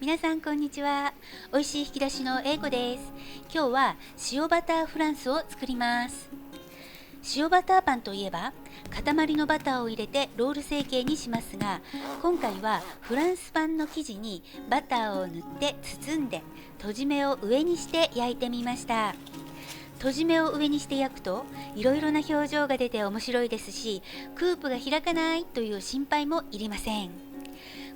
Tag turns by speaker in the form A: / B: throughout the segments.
A: 皆さんこんにちは。美味しい引き出しの英子です。今日は塩バターフランスを作ります。塩バターパンといえば塊のバターを入れてロール成形にしますが、今回はフランスパンの生地にバターを塗って包んでとじ目を上にして焼いてみました。とじ目を上にして焼くといろいろな表情が出て面白いですし、クープが開かないという心配もいりません。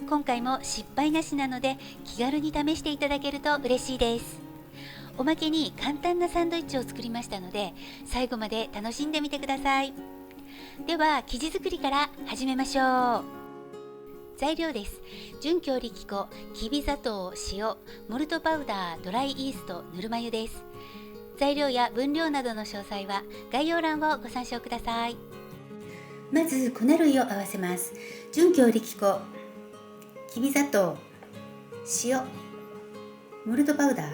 A: 今回も失敗なしなので気軽に試していただけると嬉しいです。おまけに簡単なサンドイッチを作りましたので、最後まで楽しんでみてください。では生地作りから始めましょう。材料です。純強力粉、きび砂糖、塩、モルトパウダー、ドライイースト、ぬるま湯です。材料や分量などの詳細は概要欄をご参照ください。まず粉類を合わせます。純強力粉、きび砂糖、塩、モルトパウダー。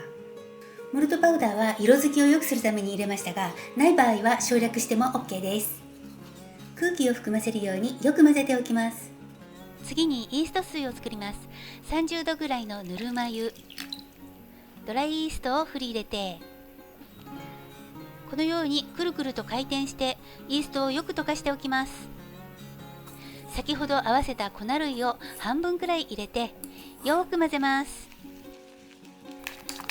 A: モルトパウダーは色づきを良くするために入れましたが、ない場合は省略しても OK です。空気を含ませるようによく混ぜておきます。次にイースト水を作ります。30度ぐらいのぬるま湯、ドライイーストを振り入れて、このようにくるくると回転してイーストをよく溶かしておきます。先ほど合わせた粉類を半分くらい入れてよく混ぜます。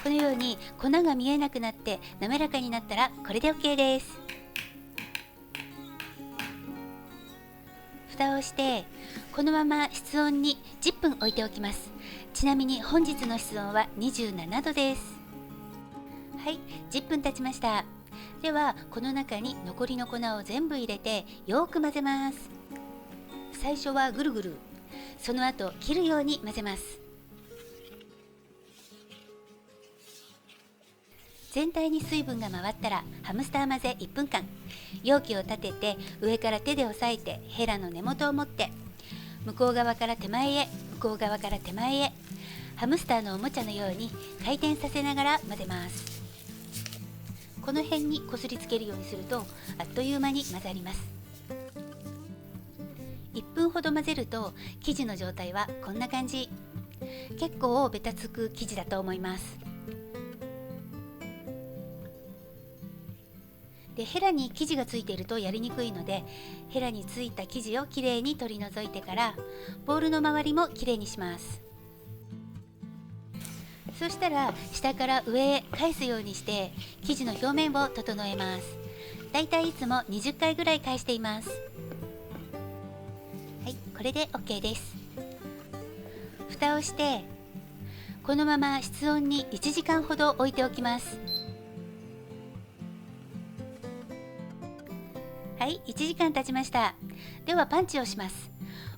A: このように粉が見えなくなって滑らかになったらこれで OK です。蓋をしてこのまま室温に10分置いておきます。ちなみに本日の室温は27度です。はい、10分経ちました。ではこの中に残りの粉を全部入れてよく混ぜます。最初はぐるぐる、その後切るように混ぜます。全体に水分が回ったらハムスター混ぜ1分間、容器を立てて上から手で押さえてヘラの根元を持って向こう側から手前へ、向こう側から手前へ、ハムスターのおもちゃのように回転させながら混ぜます。この辺にこすりつけるようにするとあっという間に混ざります。1分ほど混ぜると生地の状態はこんな感じ。結構ベタつく生地だと思います。でヘラに生地がついているとやりにくいので、ヘラについた生地をきれいに取り除いてからボウルの周りもきれいにします。そしたら下から上へ返すようにして生地の表面を整えます。だいたいいつも20回ぐらい返しています。はい、これで OK です。蓋をしてこのまま室温に1時間ほど置いておきます。はい、1時間経ちました。ではパンチをします。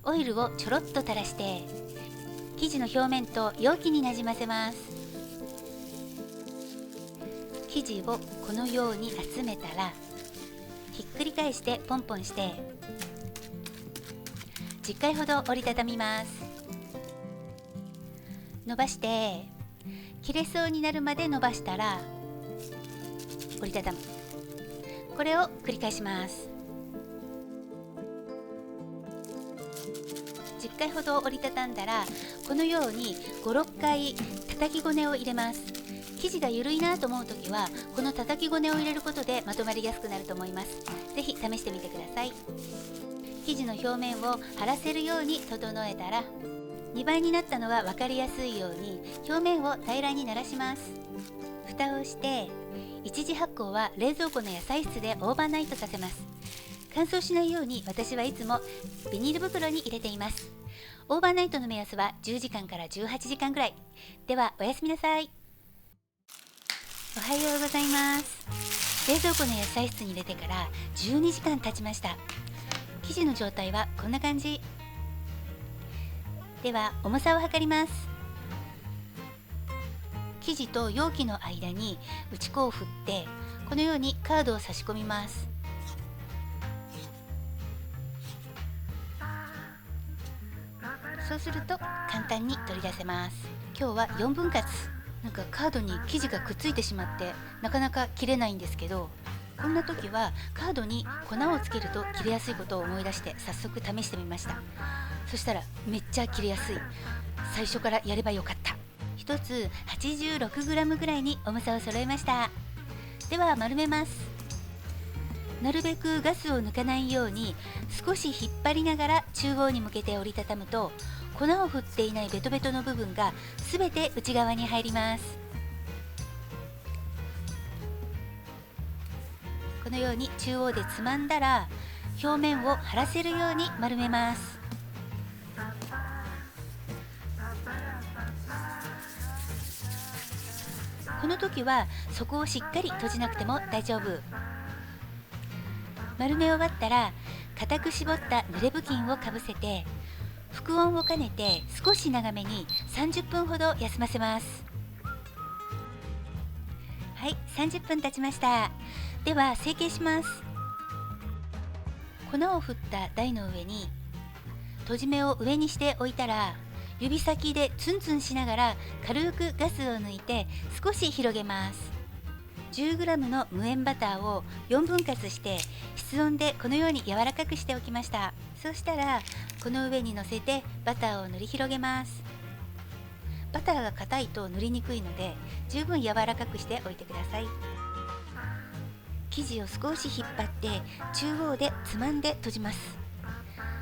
A: オイルをちょろっと垂らして生地の表面と容器になじませます。生地をこのように集めたらひっくり返してポンポンして10回ほど折りたたみます。伸ばして切れそうになるまで伸ばしたら折りたたむ。これを繰り返します。10回ほど折りたたんだらこのように5、6回叩きごねを入れます。生地が緩いなと思うときはこの叩きごねを入れることでまとまりやすくなると思います。ぜひ試してみてください。生地の表面を張らせるように整えたら2倍になったのは分かりやすいように表面を平らにならします。蓋をして一次発酵は冷蔵庫の野菜室でオーバーナイトさせます。乾燥しないように私はいつもビニール袋に入れています。オーバーナイトの目安は10時間から18時間ぐらい。ではおやすみなさい。おはようございます。冷蔵庫の野菜室に入れてから12時間経ちました。生地の状態はこんな感じ。では重さを測ります。生地と容器の間に打ち粉を振ってこのようにカードを差し込みます。そうすると簡単に取り出せます。今日は4分割。なんかカードに生地がくっついてしまってなかなか切れないんですけど、こんな時はカードに粉をつけると切れやすいことを思い出して早速試してみました。そしたらめっちゃ切れやすい。最初からやればよかった。1つ 86g ぐらいに重さを揃えました。では丸めます。なるべくガスを抜かないように少し引っ張りながら中央に向けて折りたたむと、粉を振っていないベトベトの部分がすべて内側に入ります。このように中央でつまんだら表面を張らせるように丸めます。この時は底をしっかり閉じなくても大丈夫。丸め終わったら固く絞った濡れ布巾をかぶせて、復温を兼ねて少し長めに30分ほど休ませます。はい、30分経ちました。では成形します。粉を振った台の上に閉じ目を上にして置いたら、指先でツンツンしながら軽くガスを抜いて少し広げます。10g の無塩バターを4分割して室温でこのように柔らかくしておきました。そうしたらこの上に乗せてバターを塗り広げます。バターが硬いと塗りにくいので十分柔らかくしておいてください。生地を少し引っ張って中央でつまんで閉じます。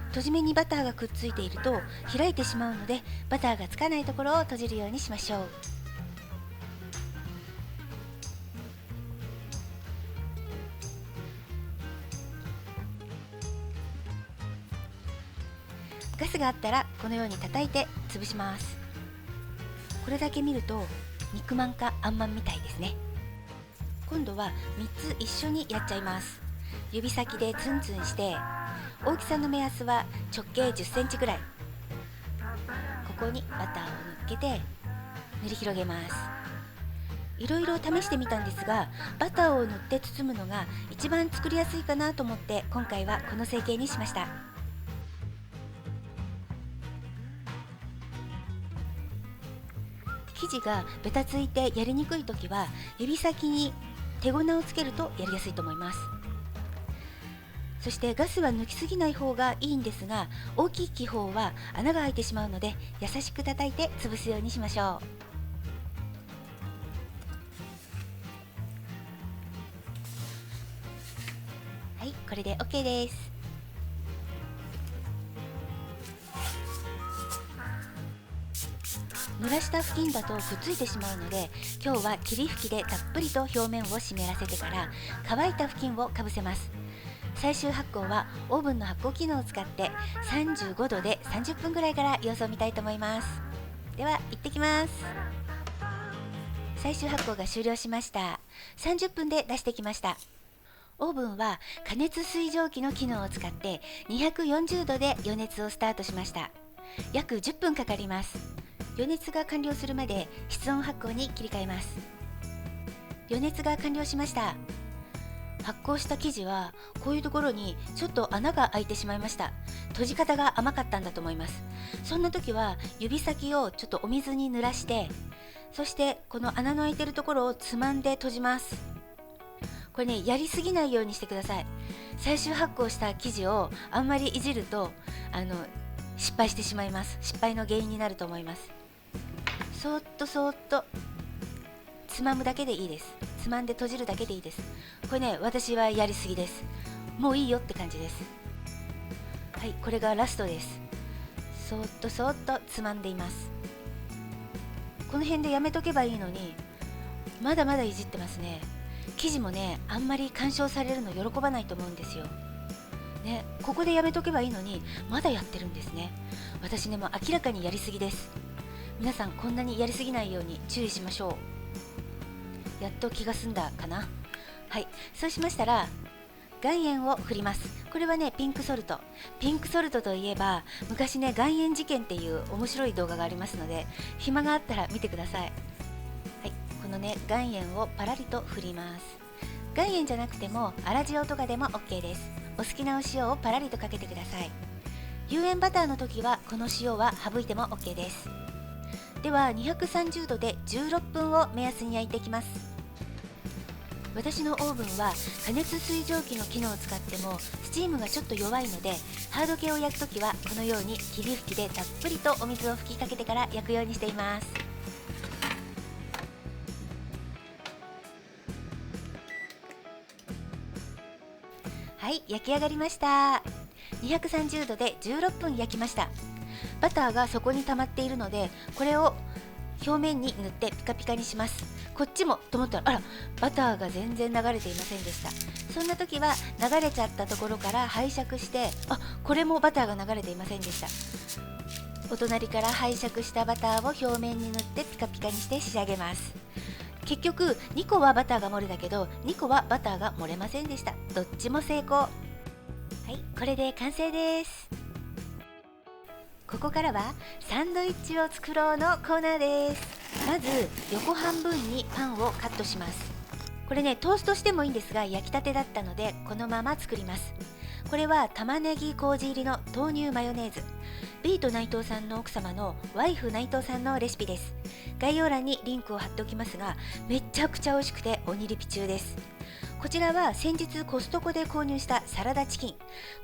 A: 閉じ目にバターがくっついていると開いてしまうので、バターがつかないところを閉じるようにしましょう。ガスがあったらこのように叩いて潰します。これだけ見ると肉まんかあんまんみたいですね。今度は3つ一緒にやっちゃいます。指先でツンツンして、大きさの目安は直径10センチぐらい。ここにバターを乗っけて塗り広げます。いろいろ試してみたんですが、バターを塗って包むのが一番作りやすいかなと思って今回はこの成形にしました。生地がベタついてやりにくい時は指先に手粉をつけるとやりやすいと思います。そしてガスは抜きすぎない方がいいんですが、大きい気泡は穴が開いてしまうので優しく叩いて潰すようにしましょう。はい、これで OK です。濡らした布巾だとくっついてしまうので、今日は霧吹きでたっぷりと表面を湿らせてから乾いた布巾をかぶせます。最終発酵はオーブンの発酵機能を使って35度で30分ぐらいから様子を見たいと思います。では行ってきます。最終発酵が終了しました。30分で出してきました。オーブンは加熱水蒸気の機能を使って240度で予熱をスタートしました。約10分かかります。予熱が完了するまで室温発酵に切り替えます。予熱が完了しました。発酵した生地はこういうところにちょっと穴が開いてしまいました。閉じ方が甘かったんだと思います。そんな時は指先をちょっとお水に濡らして、そしてこの穴の開いてるところをつまんで閉じます。これね、やりすぎないようにしてください。最終発酵した生地をあんまりいじると失敗してしまいます。失敗の原因になると思います。そーっとそーっとつまむだけでいいです。つまんで閉じるだけでいいです。これね、私はやりすぎです。もういいよって感じです。はい、これがラストです。そーっとそーっとつまんでいます。この辺でやめとけばいいのにまだまだいじってますね。生地もね、あんまり干渉されるの喜ばないと思うんですよね。ここでやめとけばいいのにまだやってるんですね。私ね、もう明らかにやりすぎです。皆さんこんなにやりすぎないように注意しましょう。やっと気が済んだかな。はい、そうしましたら岩塩を振ります。これはね、ピンクソルト。ピンクソルトといえば昔ね、岩塩事件っていう面白い動画がありますので、暇があったら見てください。はい、このね、岩塩をパラリと振ります。岩塩じゃなくても粗塩とかでも OK です。お好きなお塩をパラリとかけてください。有塩バターの時はこの塩は省いても OK です。では230度で16分を目安に焼いていきます。私のオーブンは加熱水蒸気の機能を使ってもスチームがちょっと弱いので、ハード系を焼くときはこのように霧吹きでたっぷりとお水を吹きかけてから焼くようにしています。はい、焼き上がりました。230度で16分焼きました。バターが底に溜まっているので、これを表面に塗ってピカピカにします。こっちもと思ったら、あら、バターが全然流れていませんでした。そんな時は流れちゃったところから拝借して、これもバターが流れていませんでした。お隣から拝借したバターを表面に塗ってピカピカにして仕上げます。結局2個はバターが漏れたけど、2個はバターが漏れませんでした。どっちも成功。はい、これで完成です。ここからはサンドイッチを作ろうのコーナーです。まず横半分にパンをカットします。これね、トーストしてもいいんですが、焼きたてだったのでこのまま作ります。これは玉ねぎ麹入りの豆乳マヨネーズ。ビート内藤さんの奥様のワイフ内藤さんのレシピです。概要欄にリンクを貼っておきますが、めちゃくちゃ美味しくて鬼リピ中です。こちらは先日コストコで購入したサラダチキン。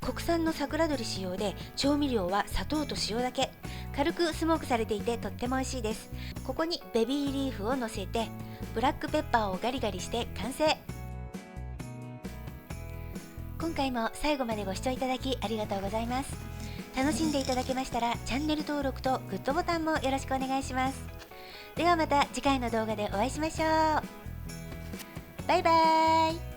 A: 国産の桜鶏使用で、調味料は砂糖と塩だけ。軽くスモークされていてとっても美味しいです。ここにベビーリーフを乗せてブラックペッパーをガリガリして完成。今回も最後までご視聴いただきありがとうございます。楽しんでいただけましたらチャンネル登録とグッドボタンもよろしくお願いします。ではまた次回の動画でお会いしましょう。バイバーイ。